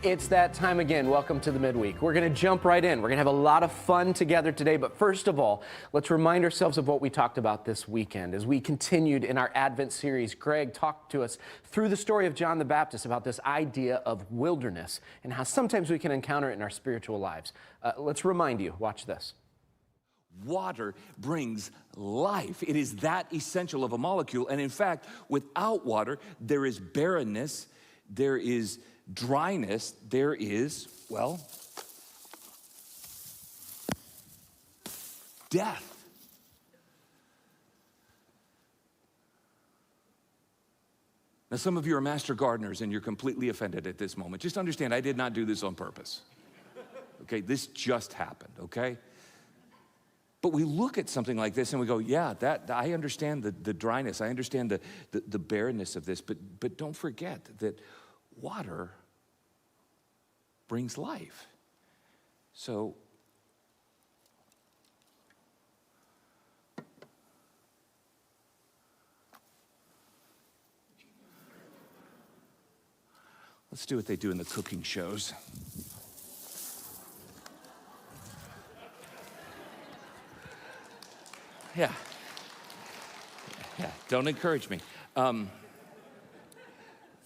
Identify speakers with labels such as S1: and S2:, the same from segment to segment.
S1: It's that time again. Welcome to the midweek. We're going to jump right in. We're going to have a lot of fun together today. But first of all, let's remind ourselves of what we talked about this weekend. As we continued in our Advent series, Greg talked to us through the story of John the Baptist about this idea of wilderness and how sometimes we can encounter it in our spiritual lives. Let's remind you. Watch this.
S2: Water brings life. It is that essential of a molecule. And in fact, without water, there is barrenness, there is dryness, there is, well, death. Now, some of you are master gardeners and you're completely offended at this moment. Just understand, I did not do this on purpose. Okay, this just happened, okay? But we look at something like this and we go, yeah, I understand the dryness. I understand the barrenness of this, but don't forget that water brings life. So let's do what they do in the cooking shows. Yeah, don't encourage me.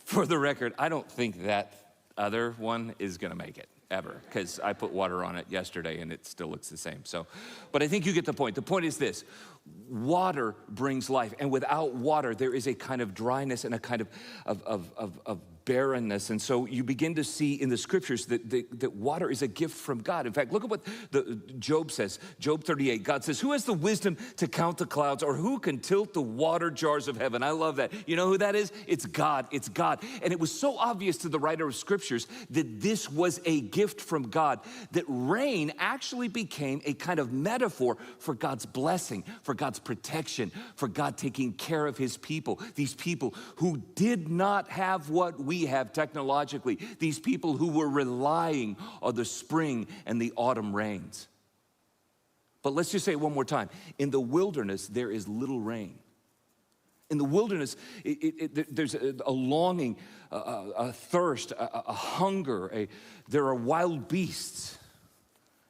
S2: For the record, I don't think that other one is gonna make it, ever, because I put water on it yesterday and it still looks the same. So, but I think you get the point. The point is this: water brings life, and without water, there is a kind of dryness and a kind of barrenness. And so you begin to see in the scriptures that water is a gift from God. In fact, look at what Job says. Job 38, God says, who has the wisdom to count the clouds, or who can tilt the water jars of heaven? I love that. You know who that is? It's God. It's God. And it was so obvious to the writer of scriptures that this was a gift from God, that rain actually became a kind of metaphor for God's blessing, for God's protection, for God taking care of his people. These people who did not have what we have technologically, these people who were relying on the spring and the autumn rains. But let's just say it one more time. In the wilderness, there is little rain. In the wilderness, there's a longing, a thirst, a hunger. There are wild beasts.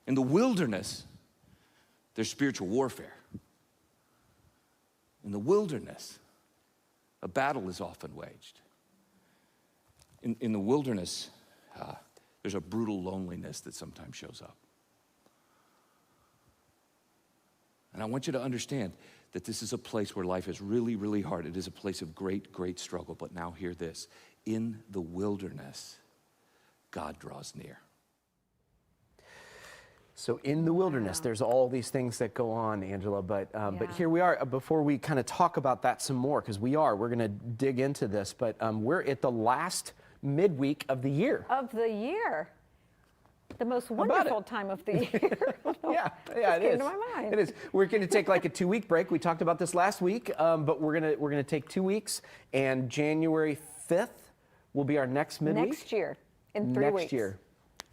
S2: In the wilderness, there's spiritual warfare. In the wilderness, a battle is often waged. In the wilderness, there's a brutal loneliness that sometimes shows up. And I want you to understand that this is a place where life is really, really hard. It is a place of great, great struggle. But now hear this. In the wilderness, God draws near.
S1: So in the wilderness, there's all these things that go on, Angela, but here we are. Before we kind of talk about that some more, because we're going to dig into this, but we're at the last midweek of the year.
S3: Of the year. The most wonderful time of the year.
S1: yeah, it is.
S3: Came to my mind.
S1: It is. We're going to take like a 2-week break. We talked about this last week, but we're going to take 2 weeks, and January 5th will be our next midweek.
S3: Next year, in 3 weeks.
S1: Next year.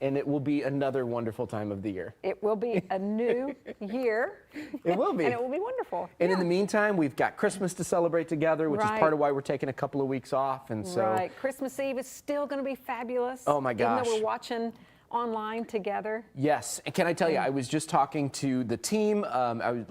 S1: And it will be another wonderful time of the year.
S3: It will be a new year.
S1: It will be.
S3: And it will be wonderful.
S1: And in the meantime, we've got Christmas to celebrate together, which is part of why we're taking a couple of weeks off. And so,
S3: right. Christmas Eve is still going to be fabulous.
S1: Oh my gosh.
S3: Even though we're watching online together.
S1: Yes, and can I tell you, I was just talking to the team. I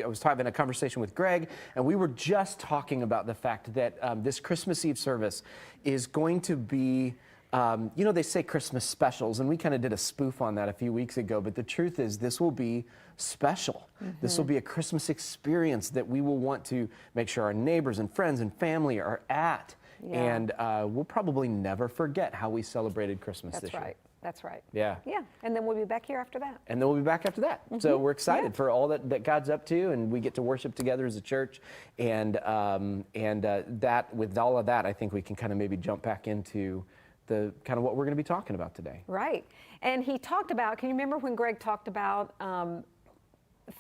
S1: was having a conversation with Greg, and we were just talking about the fact that this Christmas Eve service is going to be, you know, they say Christmas specials, and we kind of did a spoof on that a few weeks ago, but the truth is this will be special. This will be a Christmas experience that we will want to make sure our neighbors and friends and family are at.
S3: Yeah.
S1: And we'll probably never forget how we celebrated Christmas this year.
S3: That's right. That's right.
S1: Yeah.
S3: Yeah. And then we'll be back here after that.
S1: And then we'll be back after that. So we're excited for all that God's up to, and we get to worship together as a church. And that, with all of that, I think we can kind of maybe jump back into the kind of what we're going to be talking about today.
S3: Right. And he talked about, can you remember when Greg talked about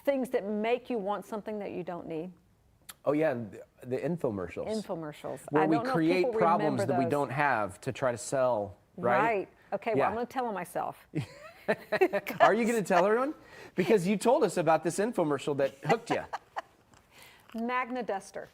S3: things that make you want something that you don't need?
S1: Oh yeah, the infomercials.
S3: Infomercials.
S1: Where we
S3: I don't know if
S1: create
S3: people
S1: problems
S3: remember
S1: that we
S3: those.
S1: don't have to try to sell, right?
S3: Right. Okay, well,
S1: Yeah.
S3: I'm going to tell them myself.
S1: Are you going to tell everyone? Because you told us about this infomercial that hooked you.
S3: Magna Duster.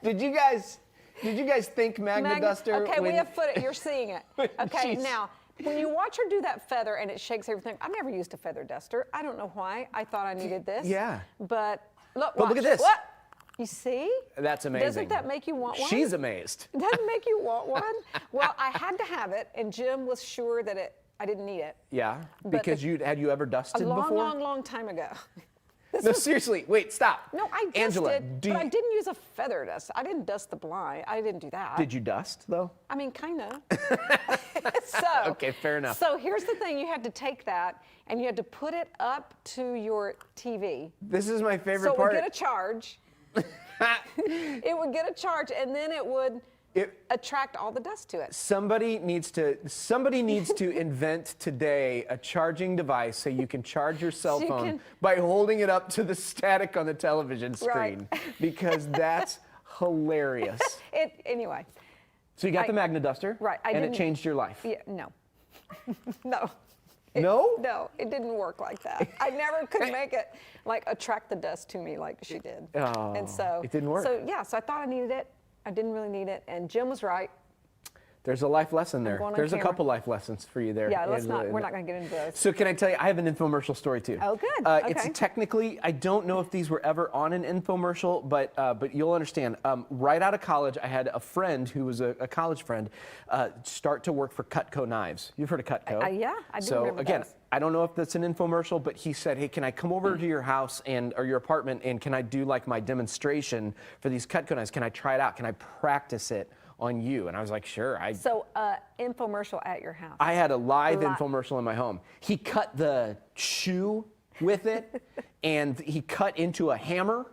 S1: Did you guys Did you guys think Magna Duster?
S3: Okay, we
S1: when-
S3: have footage. You're seeing it. Okay,
S1: Jeez.
S3: now, when you watch her do that feather and it shakes everything, I've never used a feather duster. I don't know why. I thought I needed this.
S1: Yeah.
S3: But look,
S1: But look
S3: watch.
S1: at this.
S3: What? You see?
S1: That's amazing.
S3: Doesn't that make you want one?
S1: She's amazed.
S3: Doesn't make you want one? Well, I had to have it, and Jim was sure that I didn't need it.
S1: Yeah,
S3: But
S1: because had you ever
S3: A
S1: dusted
S3: long,
S1: before?
S3: long time ago.
S1: No, seriously. Wait, stop.
S3: No, I dusted,
S1: Angela,
S3: but I didn't use a feather dust. I didn't dust the blind. I didn't do that.
S1: Did you dust though?
S3: I mean, kind of. So,
S1: Okay, fair enough.
S3: So here's the thing: you had to take that and you had to put it up to your TV.
S1: This is my favorite
S3: So it
S1: part.
S3: would get a charge. It would get a charge, and then it would attract all the dust to it.
S1: Somebody needs to invent today a charging device so you can charge your cell
S3: So you
S1: phone
S3: can-
S1: by holding it up to the static on the television screen
S3: Right.
S1: because that's hilarious.
S3: Anyway.
S1: So you got the Magna Duster,
S3: Right, I
S1: and it
S3: didn't-
S1: changed your life.
S3: Yeah, no. No.
S1: No?
S3: No, it didn't work like that. I never could make it like attract the dust to me like she did.
S1: Oh,
S3: and so
S1: it didn't work.
S3: So yeah, so I thought I needed it. I didn't really need it, and Jim was right.
S1: There's a life lesson there.
S3: going on
S1: There's a
S3: camera.
S1: couple life lessons for you there.
S3: Yeah,
S1: Angela.
S3: we're not going to get into those.
S1: So can I tell you, I have an infomercial story too.
S3: Oh, good.
S1: It's
S3: Okay.
S1: technically, I don't know if these were ever on an infomercial, but you'll understand. Right out of college, I had a friend who was a college friend start to work for Cutco Knives. You've heard of Cutco?
S3: Yeah, I do
S1: So
S3: remember
S1: again,
S3: those.
S1: I don't know if that's an infomercial, but he said, hey, can I come over to your house or your apartment and can I do like my demonstration for these Cutco knives? Can I try it out? Can I practice it on you? And I was like, sure.
S3: So infomercial at your house.
S1: I had a live
S3: Li-
S1: infomercial in my home. He cut the shoe with it, and he cut into a hammer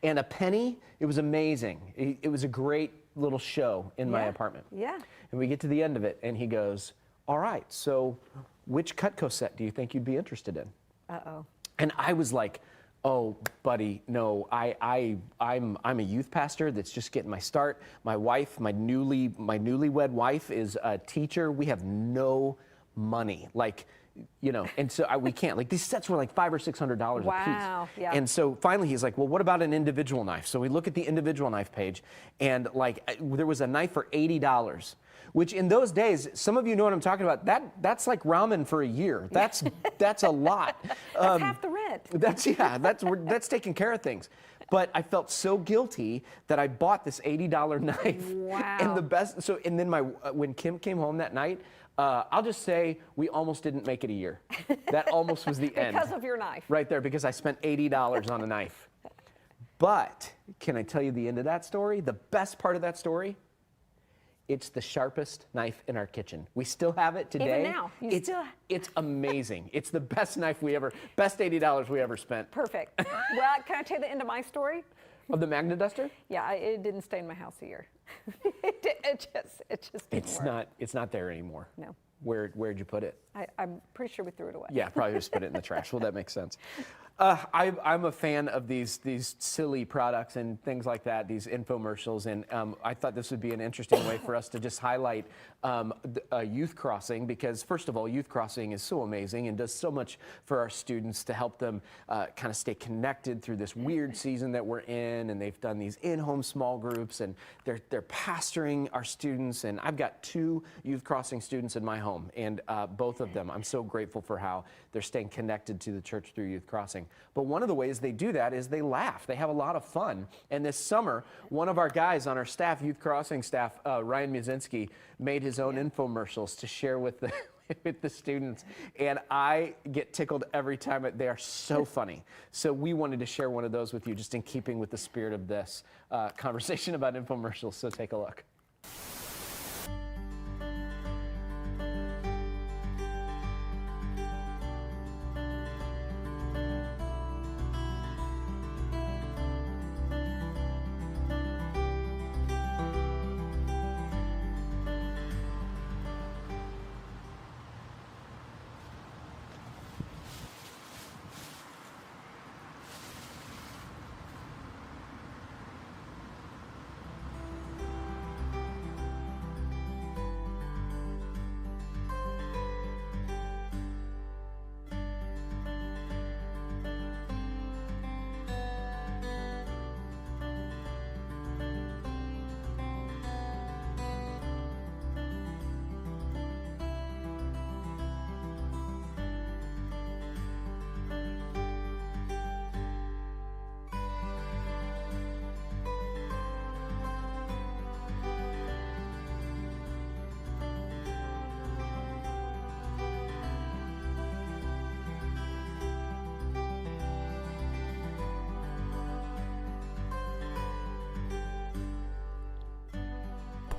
S1: and a penny. It was amazing. It was a great little show in my
S3: Yeah,
S1: apartment.
S3: yeah.
S1: And we get to the end of it, and he goes, all right, so which Cutco set do you think you'd be interested in?
S3: Uh-oh.
S1: And I was like, oh, buddy, no, I'm a youth pastor that's just getting my start. My wife, my newlywed wife is a teacher. We have no money, and so we can't. Like these sets were like $500 or $600
S3: Wow,
S1: a piece.
S3: yeah.
S1: And so finally he's like, well, what about an individual knife? So we look at the individual knife page, and there was a knife for $80. Which in those days, some of you know what I'm talking about. That's like ramen for a year. That's a lot.
S3: That's half the rent.
S1: That's taking care of things. But I felt so guilty that I bought this $80 knife.
S3: Wow.
S1: And then when Kim came home that night, I'll just say we almost didn't make it a year. That almost was the end.
S3: Because of your knife.
S1: Right there, because I spent $80 on a knife. But can I tell you the end of that story? The best part of that story? It's the sharpest knife in our kitchen. We still have it today.
S3: Even now,
S1: It's amazing. It's the best best $80 we ever spent.
S3: Perfect. Well, can I tell you the end of my story?
S1: Of the Magna Duster?
S3: Yeah, it didn't stay in my house a year. it just didn't work.
S1: It's not there anymore.
S3: No.
S1: Where'd you put it?
S3: I'm pretty sure we threw it away.
S1: Yeah, probably just put it in the trash. Well, that makes sense. I'm a fan of these silly products and things like that, these infomercials, and I thought this would be an interesting way for us to just highlight Youth Crossing, because first of all, Youth Crossing is so amazing and does so much for our students to help them kind of stay connected through this weird season that we're in, and they've done these in-home small groups, and they're pastoring our students, and I've got 2 Youth Crossing students in my home, and both of them, I'm so grateful for how they're staying connected to the church through Youth Crossing. But one of the ways they do that is they laugh. They have a lot of fun. And this summer, one of our guys on our staff, Youth Crossing staff, Ryan Muzinski, made his own infomercials to share with the students. And I get tickled every time. They are so funny. So we wanted to share one of those with you, just in keeping with the spirit of this conversation about infomercials. So take a look.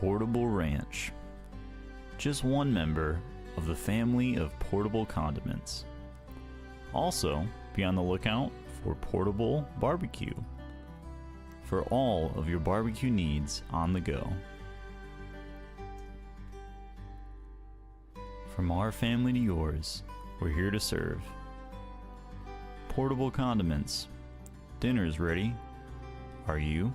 S4: Portable Ranch. Just one member of the family of portable condiments. Also, be on the lookout for Portable Barbecue for all of your barbecue needs on the go. From our family to yours, we're here to serve. Portable condiments. Dinner's ready. Are you?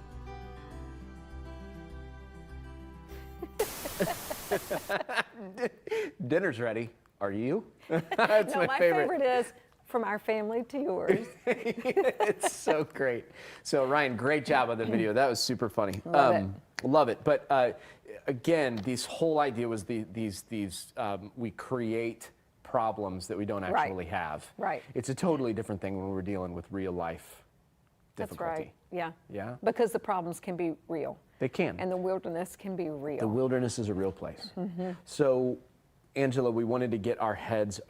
S1: Dinner's ready. Are you? That's
S3: No, my favorite is from our family to yours.
S1: It's so great. So Ryan, great job on the video. That was super funny.
S3: Love it.
S1: Love it. But again, this whole idea was we create problems that we don't
S3: Right.
S1: actually have.
S3: Right.
S1: It's a totally different thing when we're dealing with real life
S3: That's
S1: difficulty.
S3: right. Yeah.
S1: Yeah.
S3: Because the problems can be real.
S1: They can.
S3: And the wilderness can be real.
S1: The wilderness is a real place.
S3: Mm-hmm.
S1: So, Angela, we wanted to get our heads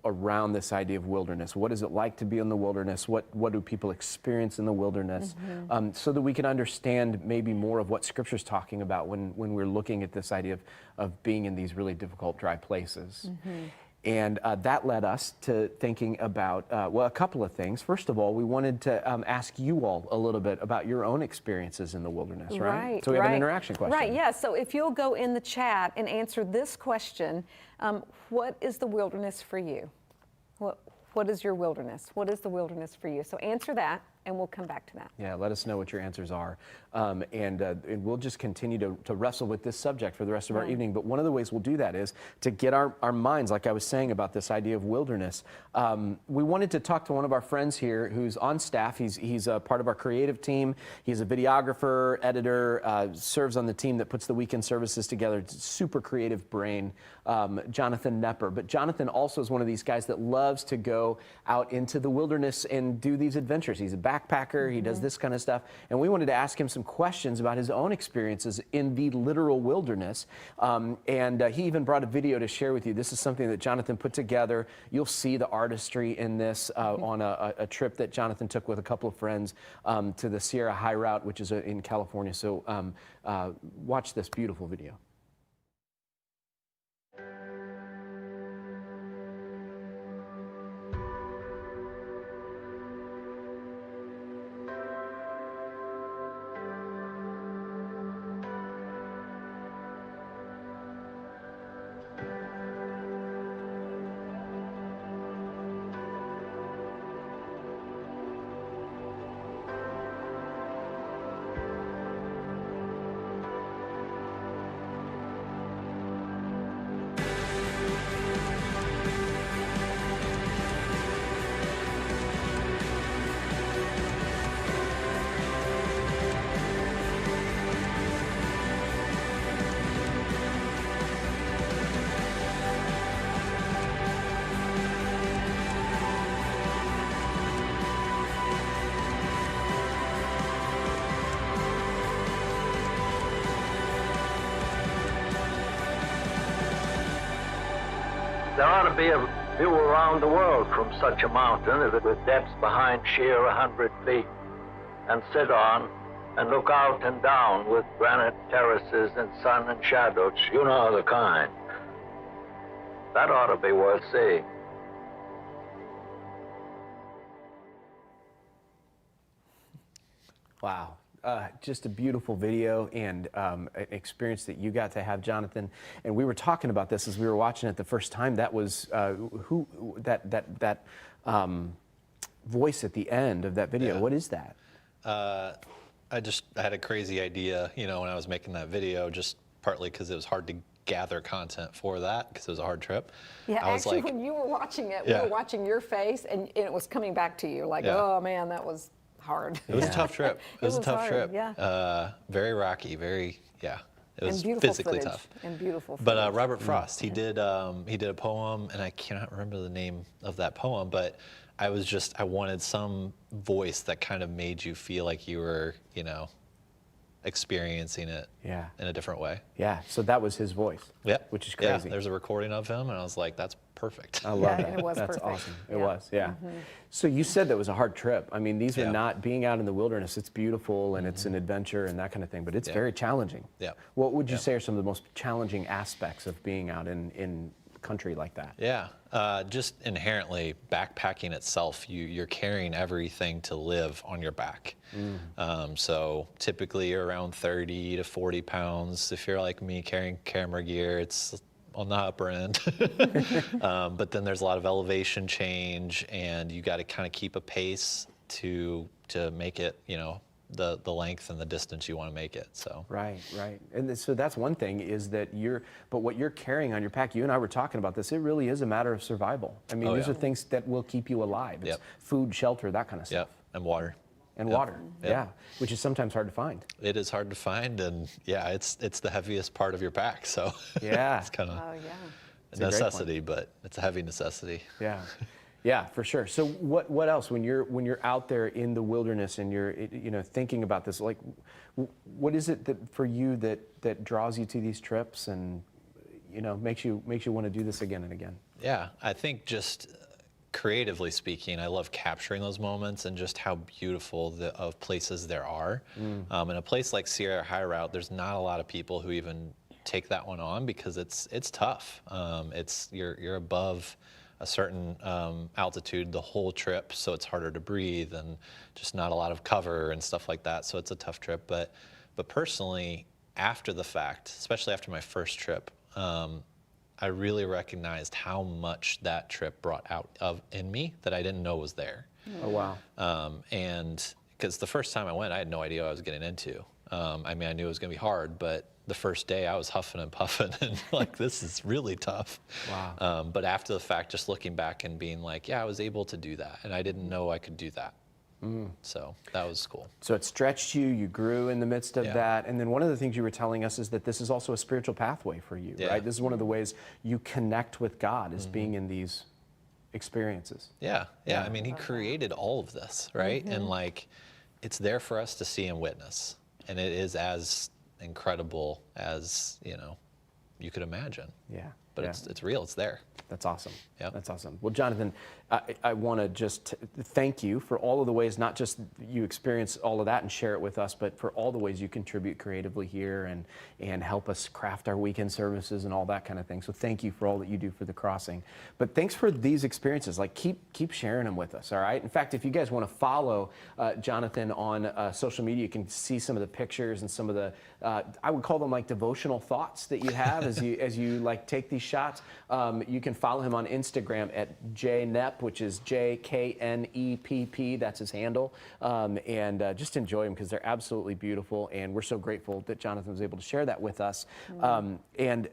S1: around this idea of wilderness. What is it like to be in the wilderness? What do people experience in the wilderness?
S3: Mm-hmm.
S1: So that we can understand maybe more of what Scripture's talking about when we're looking at this idea of being in these really difficult, dry places.
S3: Mm-hmm.
S1: And that led us to thinking about, well, a couple of things. First of all, we wanted to ask you all a little bit about your own experiences in the wilderness, right? So we have an interaction question.
S3: Right, yeah. So if you'll go in the chat and answer this question, what is the wilderness for you? What is your wilderness? What is the wilderness for you? So answer that, and we'll come back to that.
S1: Yeah, let us know what your answers are. And we'll just continue to wrestle with this subject for the rest of our evening. But one of the ways we'll do that is to get our minds, like I was saying about this idea of wilderness. We wanted to talk to one of our friends here who's on staff. He's a part of our creative team. He's a videographer, editor, serves on the team that puts the weekend services together. It's a super creative brain, Jonathan Nepper. But Jonathan also is one of these guys that loves to go out into the wilderness and do these adventures. He's a backpacker. He does this kind of stuff. And we wanted to ask him some questions about his own experiences in the literal wilderness. And he even brought a video to share with you. This is something that Jonathan put together. You'll see the artistry in this on a trip that Jonathan took with a couple of friends to the Sierra High Route, which is in California. So watch this beautiful video.
S5: There ought to be a view around the world from such a mountain with depths behind sheer 100 feet, and sit on and look out and down with granite terraces and sun and shadows, you know the kind. That ought to be worth seeing.
S1: Wow. Just a beautiful video and an experience that you got to have, Jonathan. And we were talking about this as we were watching it the first time. That was that voice at the end of that video.
S6: Yeah.
S1: What is that?
S6: I had a crazy idea, when I was making that video, just partly because it was hard to gather content for that because it was a hard trip.
S3: Yeah,
S6: I was
S3: actually,
S6: like,
S3: when you were watching it,
S6: Yeah.
S3: we were watching your face, and it was coming back to you like,
S6: Yeah.
S3: oh man, that was hard.
S6: it was a tough trip. It was a
S3: was
S6: tough
S3: hard,
S6: trip.
S3: yeah.
S6: Very rocky, It was
S3: And beautiful
S6: physically
S3: footage,
S6: tough.
S3: and beautiful
S6: But
S3: footage.
S6: Robert Frost, he did a poem, and I cannot remember the name of that poem, but I wanted some voice that kind of made you feel like you were, experiencing it in a different way.
S1: Yeah, so that was his voice.
S6: Yeah.
S1: Which is
S6: Yeah,
S1: crazy.
S6: there's a recording of him, and I was like, that's perfect.
S1: I love
S3: Yeah,
S1: that.
S3: and it was
S1: That's
S3: perfect.
S1: awesome. It
S3: Yeah.
S1: was, yeah. So you said that was a hard trip. I mean, these are
S6: Yeah.
S1: not being out in the wilderness. It's beautiful and it's an adventure and that kind of thing, but it's
S6: Yeah.
S1: very challenging.
S6: Yeah.
S1: What would you
S6: Yeah.
S1: say are some of the most challenging aspects of being out in country like that?
S6: Yeah, just inherently backpacking itself, you're carrying everything to live on your back. So typically you're around 30 to 40 pounds. If you're like me carrying camera gear, it's on the upper end. But then there's a lot of elevation change, and you got to kind of keep a pace to make it, the length and the distance you want to make it. So
S1: Right. And so that's one thing is that but what you're carrying on your pack, you and I were talking about this, it really is a matter of survival. I mean,
S6: Oh,
S1: these
S6: yeah.
S1: are things that will keep you alive. It's
S6: Yep.
S1: food, shelter, that kind of stuff.
S6: Yep, and water.
S1: And
S6: Yep.
S1: water,
S6: Yep.
S1: yeah, which is sometimes hard to find.
S6: It is hard to find, and yeah, it's the heaviest part of your pack. So
S1: Yeah.
S6: it's kind of
S3: Oh, yeah.
S6: a
S1: a great
S6: necessity, but it's a heavy necessity.
S1: Yeah, yeah, for sure. So what else when you're out there in the wilderness and you're thinking about this, like what is it that for you that draws you to these trips and makes you want to do this again and again?
S6: Yeah, I think just creatively speaking, I love capturing those moments and just how beautiful of places there are. In a place like Sierra High Route, there's not a lot of people who even take that one on because it's tough. You're above a certain altitude the whole trip, so it's harder to breathe and just not a lot of cover and stuff like that. So it's a tough trip. But personally, after the fact, especially after my first trip, I really recognized how much that trip brought out in me that I didn't know was there.
S1: Oh wow.
S6: And because the first time I went, I had no idea what I was getting into. I mean, I knew it was going to be hard, but the first day I was huffing and puffing and like, this is really tough.
S1: Wow.
S6: But after the fact, just looking back and being like, yeah, I was able to do that. And I didn't know I could do that. So that was cool.
S1: So it stretched you, you grew in the midst of
S6: Yeah.
S1: that. And then one of the things you were telling us is that this is also a spiritual pathway for you,
S6: Yeah.
S1: right? This is one of the ways you connect with God is being in these experiences.
S6: Yeah. I mean, he created all of this, right? And like, it's there for us to see and witness. And it is as incredible as, you could imagine.
S1: Yeah.
S6: But
S1: yeah.
S6: it's real, it's there.
S1: That's awesome.
S6: Yeah.
S1: That's awesome. Well, Jonathan, I want to just thank you for all of the ways, not just you experience all of that and share it with us, but for all the ways you contribute creatively here and help us craft our weekend services and all that kind of thing. So thank you for all that you do for the Crossing. But thanks for these experiences. Like keep sharing them with us, all right? In fact, if you guys want to follow Jonathan on social media, you can see some of the pictures and some of the, I would call them like devotional thoughts that you have as you like take these shots. You can follow him on Instagram at jnepp, which is JKNEPP. That's his handle. And just enjoy them because they're absolutely beautiful. And we're so grateful that Jonathan was able to share that with us. And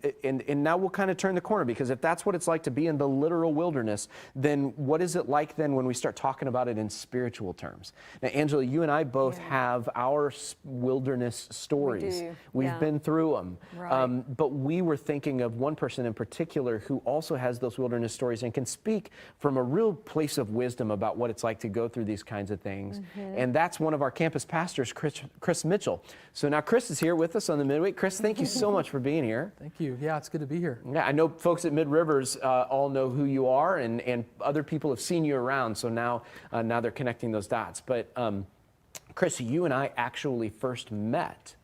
S1: now we'll kind of turn the corner, because if that's what it's like to be in the literal wilderness, then what is it like then when we start talking about it in spiritual terms? Now, Angela, you and I both have our wilderness stories.
S3: do,
S1: We've
S3: yeah.
S1: been through them.
S3: Right.
S1: But we were thinking of one person in particular who also has those wilderness stories and can speak from a real place of wisdom about what it's like to go through these kinds of things. And that's one of our campus pastors, Chris Mitchell. So now Chris is here with us on the Midweek. Chris, thank you so much for being here.
S7: Thank you. Yeah, it's good to be here.
S1: Yeah, I know folks at Mid Rivers all know who you are, and other people have seen you around. So now they're connecting those dots. But Chris, you and I actually first met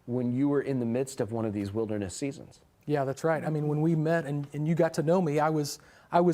S1: when you were in the midst of one of these wilderness seasons.
S7: Yeah, that's right. I mean, when we met and you got to know me, I was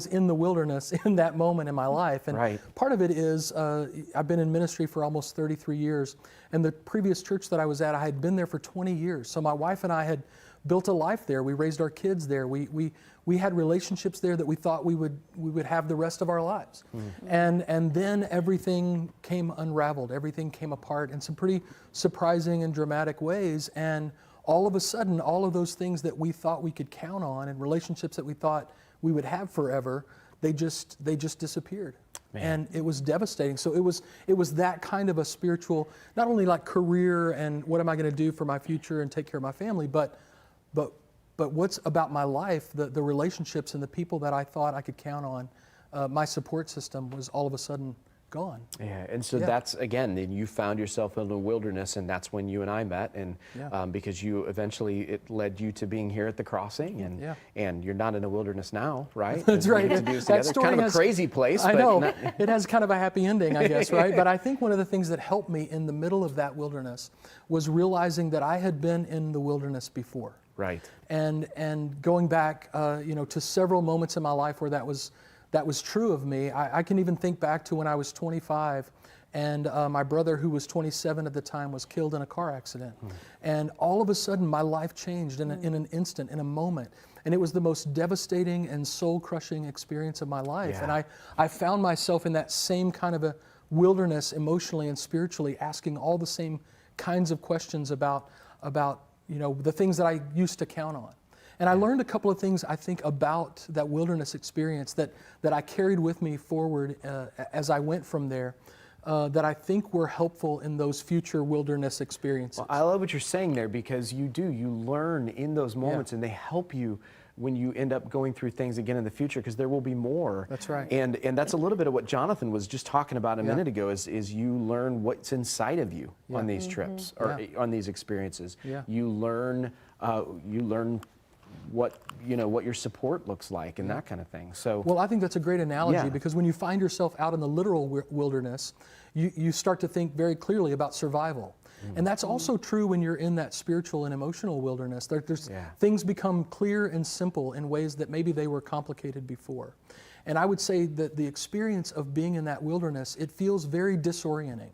S7: in the wilderness in that moment in my life. And
S1: Right.
S7: part of it is I've been in ministry for almost 33 years. And the previous church that I was at, I had been there for 20 years. So my wife and I had built a life there. We raised our kids there. We had relationships there that we thought we would have the rest of our lives. And then everything came unraveled. Everything came apart in some pretty surprising and dramatic ways. And all of a sudden, all of those things that we thought we could count on and relationships that we thought we would have forever, they just disappeared. And it was devastating. So it was that kind of a spiritual, not only like career and what am I going to do for my future and take care of my family, but what's about my life, the relationships and the people that I thought I could count on, my support system was all of a sudden gone.
S1: Yeah, and so
S7: Yeah.
S1: that's, again, then you found yourself in the wilderness, and that's when you and I met, and
S7: Yeah.
S1: because you eventually, it led you to being here at the Crossing, and
S7: Yeah.
S1: and you're not in a wilderness now, right?
S7: That's
S1: And we
S7: right.
S1: get to do this
S7: That
S1: together. It's
S7: story
S1: kind of
S7: has-
S1: a crazy place,
S7: I
S1: but
S7: know.
S1: not-
S7: It has kind of a happy ending, I guess, right? But I think one of the things that helped me in the middle of that wilderness was realizing that I had been in the wilderness before.
S1: right.
S7: And going back, to several moments in my life where that was true of me. I can even think back to when I was 25, and my brother, who was 27 at the time, was killed in a car accident. And all of a sudden, my life changed in an instant, in a moment. And it was the most devastating and soul-crushing experience of my life.
S1: Yeah.
S7: And I found myself in that same kind of a wilderness, emotionally and spiritually, asking all the same kinds of questions about the things that I used to count on. And I learned a couple of things, I think, about that wilderness experience that I carried with me forward as I went from there, that I think were helpful in those future wilderness experiences.
S1: Well, I love what you're saying there, because you learn in those moments, and they help you when you end up going through things again in the future, because there will be more.
S7: That's right.
S1: And that's a little bit of what Jonathan was just talking about a minute ago, is you learn what's inside of you on these trips or on these experiences.
S7: Yeah.
S1: You learn what your support looks like and that kind of thing. So
S7: Well, I think that's a great analogy,
S1: Yeah.
S7: because when you find yourself out in the literal wilderness, you start to think very clearly about survival. And that's also true when you're in that spiritual and emotional wilderness. There's things become clear and simple in ways that maybe they were complicated before. And I would say that the experience of being in that wilderness, it feels very disorienting,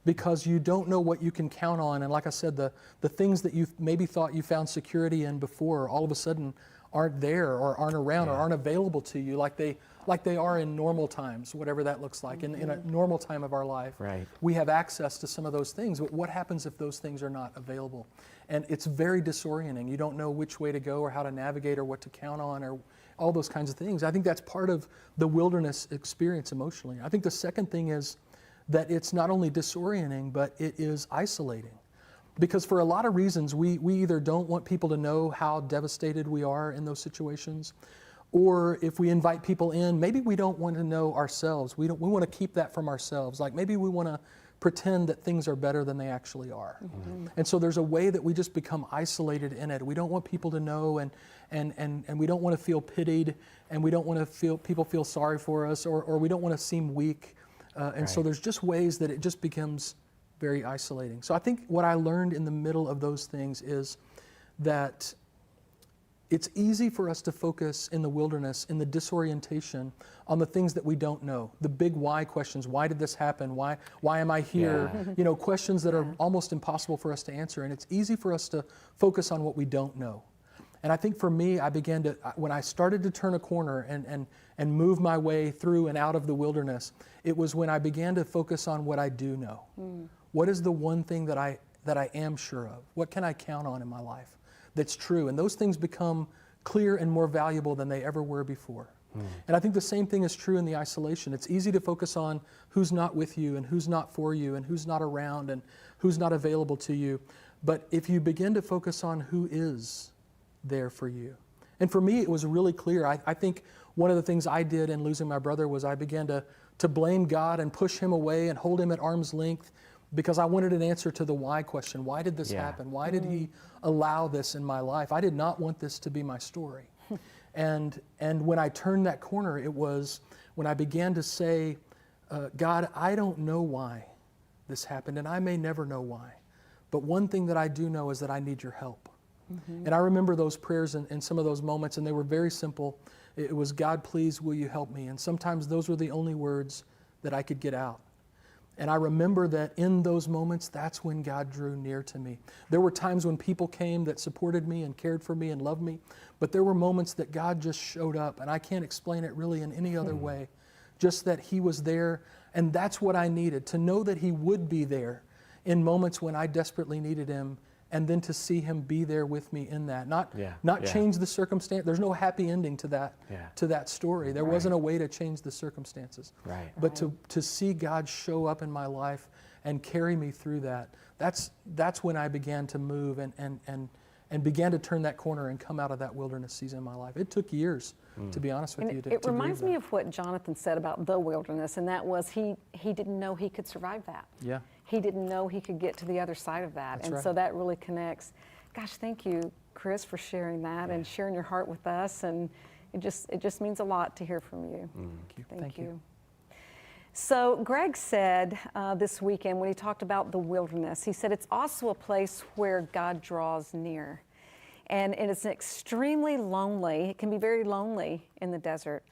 S7: because you don't know what you can count on. And like I said, the things that you maybe thought you found security in before, all of a sudden aren't there, or aren't around, or aren't available to you like they are in normal times, whatever that looks like. In a normal time of our life,
S1: Right.
S7: we have access to some of those things. But what happens if those things are not available? And it's very disorienting. You don't know which way to go, or how to navigate, or what to count on, or all those kinds of things. I think that's part of the wilderness experience emotionally. I think the second thing is that it's not only disorienting, but it is isolating. Because for a lot of reasons, we either don't want people to know how devastated we are in those situations, or if we invite people in, maybe we don't want to know ourselves. We want to keep that from ourselves. Like maybe we want to pretend that things are better than they actually are. And so there's a way that we just become isolated in it. We don't want people to know, and we don't want to feel pitied, and we don't want to feel people feel sorry for us, or we don't want to seem weak. And so there's just ways that it just becomes very isolating. So I think what I learned in the middle of those things is that it's easy for us to focus in the wilderness, in the disorientation, on the things that we don't know. The big why questions. Why did this happen? Why am I here? Questions that are almost impossible for us to answer. And it's easy for us to focus on what we don't know. And I think for me, when I started to turn a corner and move my way through and out of the wilderness, it was when I began to focus on what I do know. What is the one thing that I am sure of? What can I count on in my life that's true? And those things become clear and more valuable than they ever were before. And I think the same thing is true in the isolation. It's easy to focus on who's not with you, and who's not for you, and who's not around, and who's not available to you. But if you begin to focus on who is there for you. And for me, it was really clear. I think one of the things I did in losing my brother was I began to blame God and push him away and hold him at arm's length, because I wanted an answer to the why question. Why did this happen? Why did he allow this in my life? I did not want this to be my story. And when I turned that corner, it was when I began to say, God, I don't know why this happened, and I may never know why. But one thing that I do know is that I need your help. And I remember those prayers in some of those moments, and they were very simple. It was, God, please, will you help me? And sometimes those were the only words that I could get out. And I remember that in those moments, that's when God drew near to me. There were times when people came that supported me and cared for me and loved me, but there were moments that God just showed up, and I can't explain it really in any other way, just that He was there, and that's what I needed, to know that He would be there in moments when I desperately needed Him, and then to see Him be there with me in that. Not change the circumstance. There's no happy ending to that story. There wasn't a way to change the circumstances.
S1: Right.
S7: But to see God show up in my life and carry me through that, that's when I began to move and and began to turn that corner and come out of that wilderness season in my life. It took years, to be honest with
S3: And
S7: you. To
S3: it
S7: grieve
S3: reminds
S7: that.
S3: me of what Jonathan said about the wilderness, and that was he didn't know he could survive that.
S7: Yeah.
S3: He didn't know he could get to the other side of that.
S7: That's
S3: and
S7: right.
S3: so that really connects. Gosh, thank you, Chris, for sharing that and sharing your heart with us. And it just means a lot to hear from you. Thank you. So Greg said this weekend when he talked about the wilderness, he said it's also a place where God draws near. And it's extremely lonely. It can be very lonely in the desert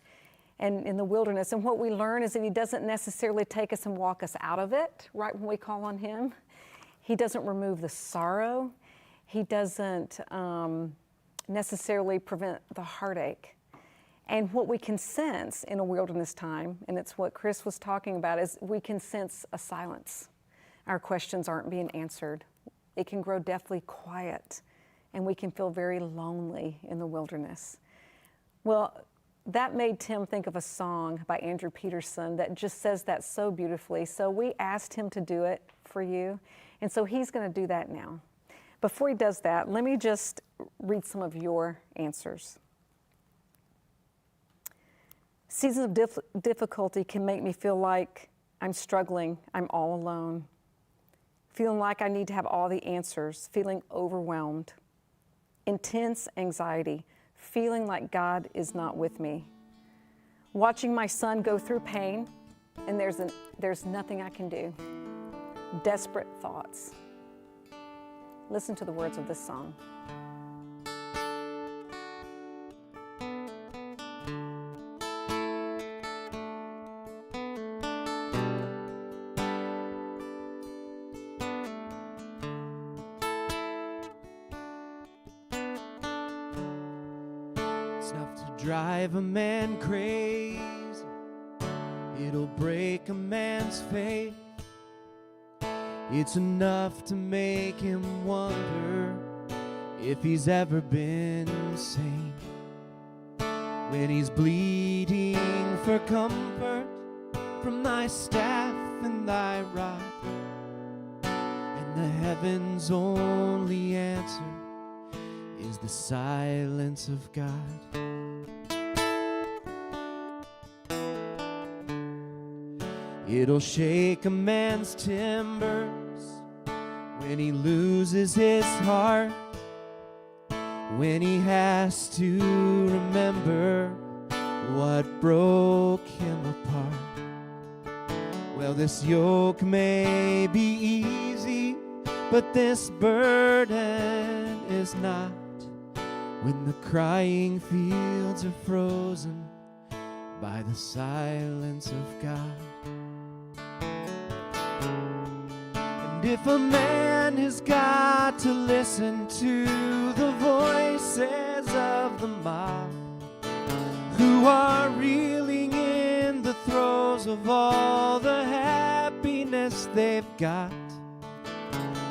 S3: and in the wilderness. And what we learn is that he doesn't necessarily take us and walk us out of it right when we call on him. He doesn't remove the sorrow. He doesn't necessarily prevent the heartache. And what we can sense in a wilderness time, and it's what Chris was talking about, is we can sense a silence. Our questions aren't being answered. It can grow deathly quiet, and we can feel very lonely in the wilderness. Well, that made Tim think of a song by Andrew Peterson that just says that so beautifully. So we asked him to do it for you, and so he's going to do that now. Before he does that, let me just read some of your answers. Seasons of difficulty can make me feel like I'm struggling, I'm all alone, feeling like I need to have all the answers, feeling overwhelmed, intense anxiety, feeling like God is not with me, watching my son go through pain, and there's nothing I can do, desperate thoughts. Listen to the words of this song.
S8: It's enough to drive a man crazy. It'll break a man's faith. It's enough to make him wonder if he's ever been sane. When he's bleeding for comfort from thy staff and thy rod, and the heavens' only answer is the silence of God. It'll shake a man's timbers when he loses his heart, when he has to remember what broke him apart. Well, this yoke may be easy, but this burden is not, when the crying fields are frozen by the silence of God. And if a man has got to listen to the voices of the mob, who are reeling in the throes of all the happiness they've got,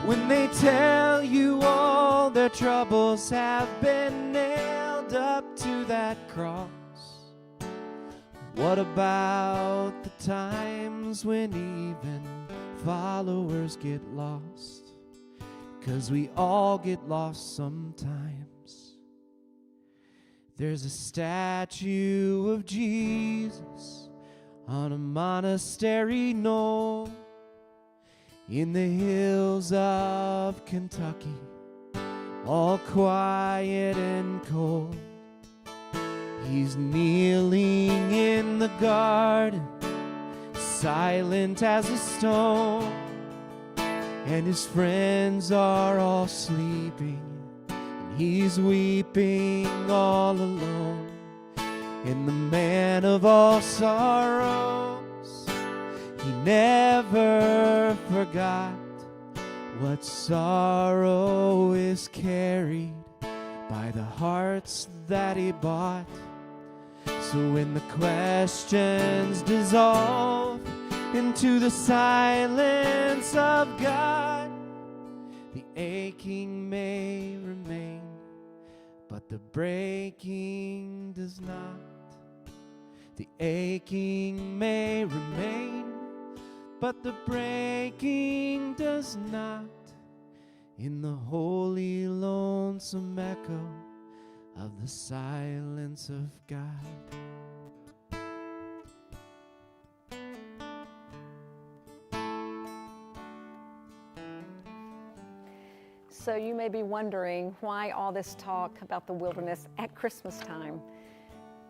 S8: when they tell you all their troubles have been nailed up to that cross, what about the times when even followers get lost? 'Cause we all get lost sometimes. There's a statue of Jesus on a monastery knoll in the hills of Kentucky, all quiet and cold. He's kneeling in the garden, silent as a stone, and his friends are all sleeping, and he's weeping all alone. And the man of all sorrows, he never forgot what sorrow is carried by the hearts that he bought. So when the questions dissolve into the silence of God, the aching may remain, but the breaking does not. The aching may remain, but the breaking does not. In the holy, lone lonesome echo of the silence of God.
S3: So you may be wondering why all this talk about the wilderness at Christmas time.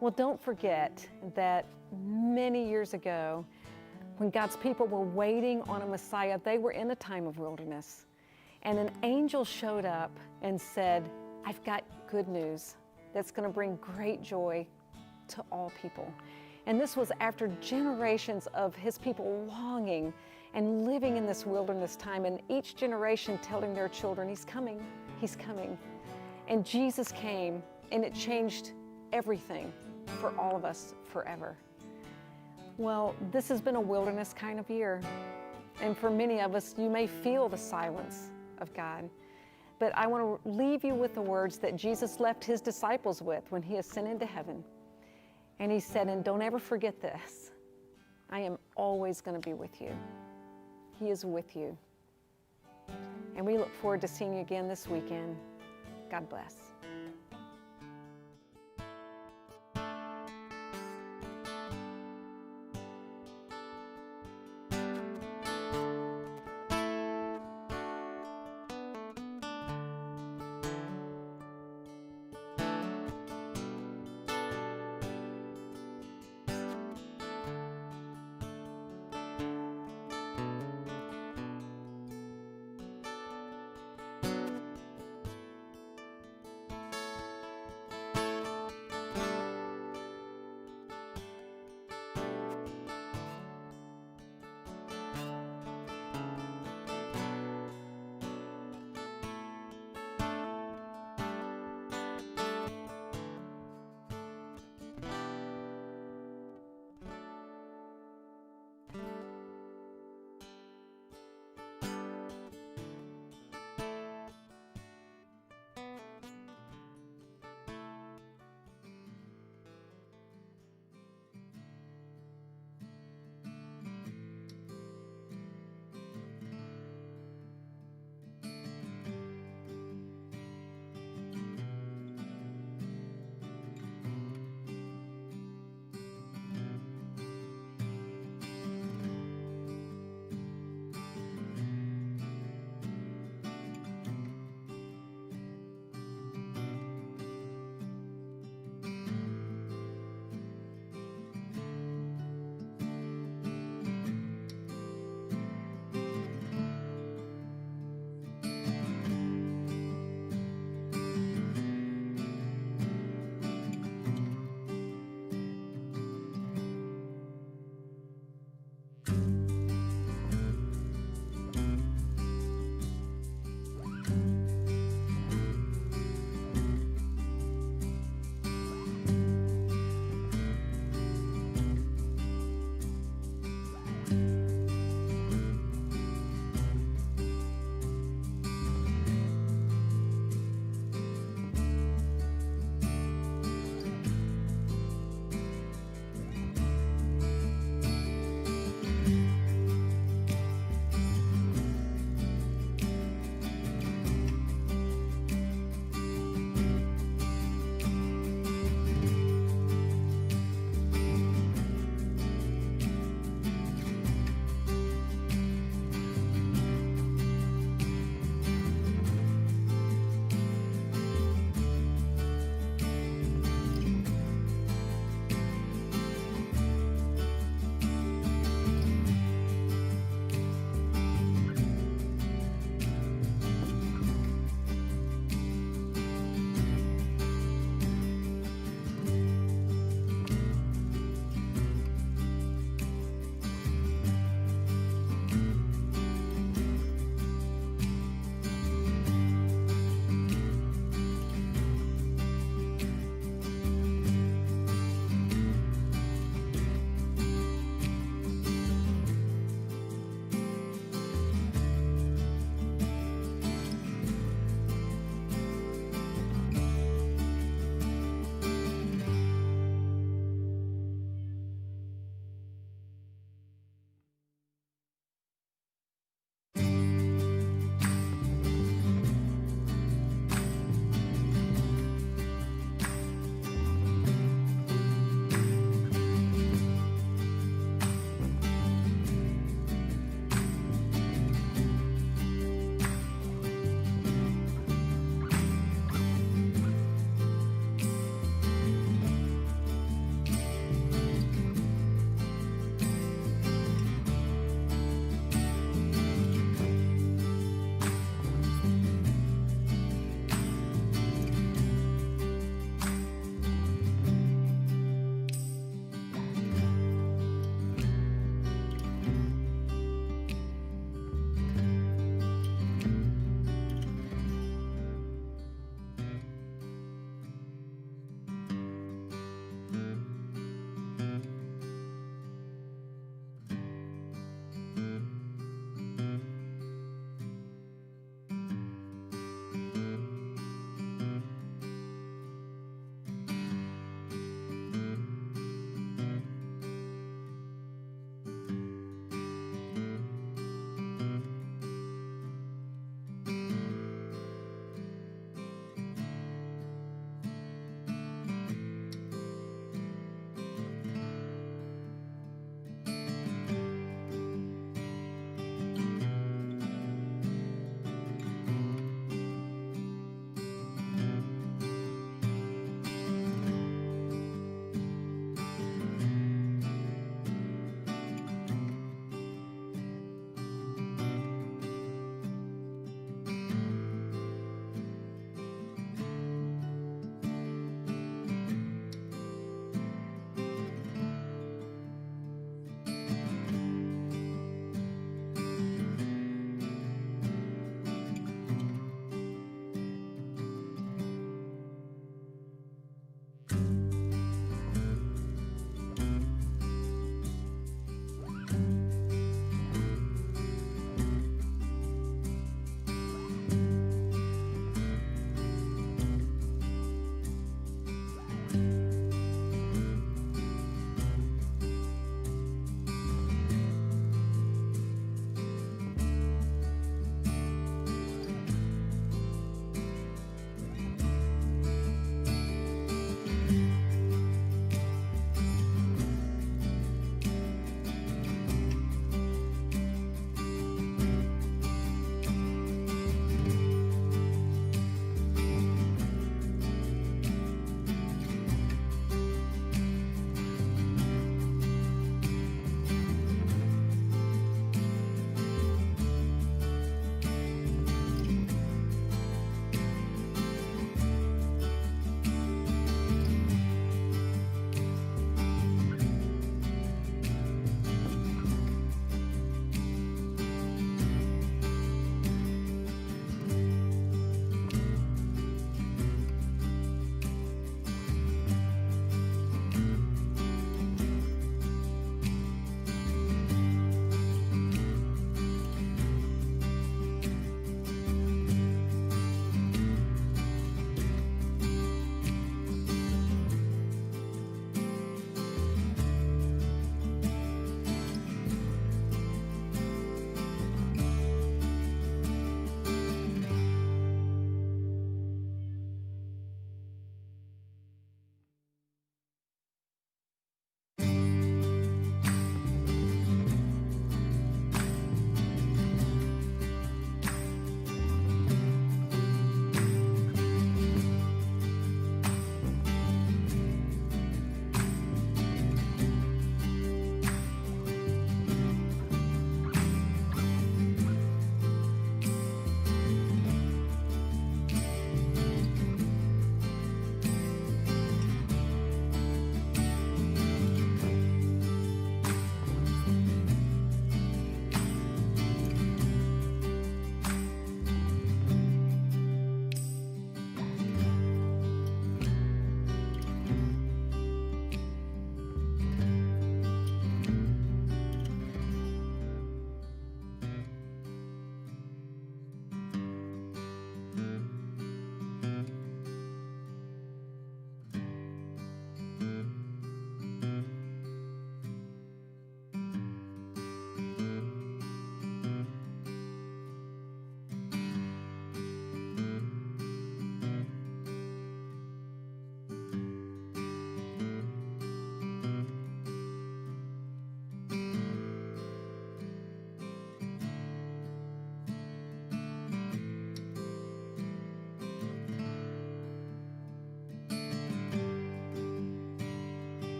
S3: Well, don't forget that many years ago, when God's people were waiting on a Messiah, they were in a time of wilderness. And an angel showed up and said, I've got good news that's going to bring great joy to all people. And this was after generations of his people longing and living in this wilderness time, and each generation telling their children, he's coming, he's coming. And Jesus came, and it changed everything for all of us forever. Well, this has been a wilderness kind of year. And for many of us, you may feel the silence of God. But I want to leave you with the words that Jesus left his disciples with when he ascended to heaven. And he said, and don't ever forget this, I am always going to be with you. He is with you. And we look forward to seeing you again this weekend. God bless.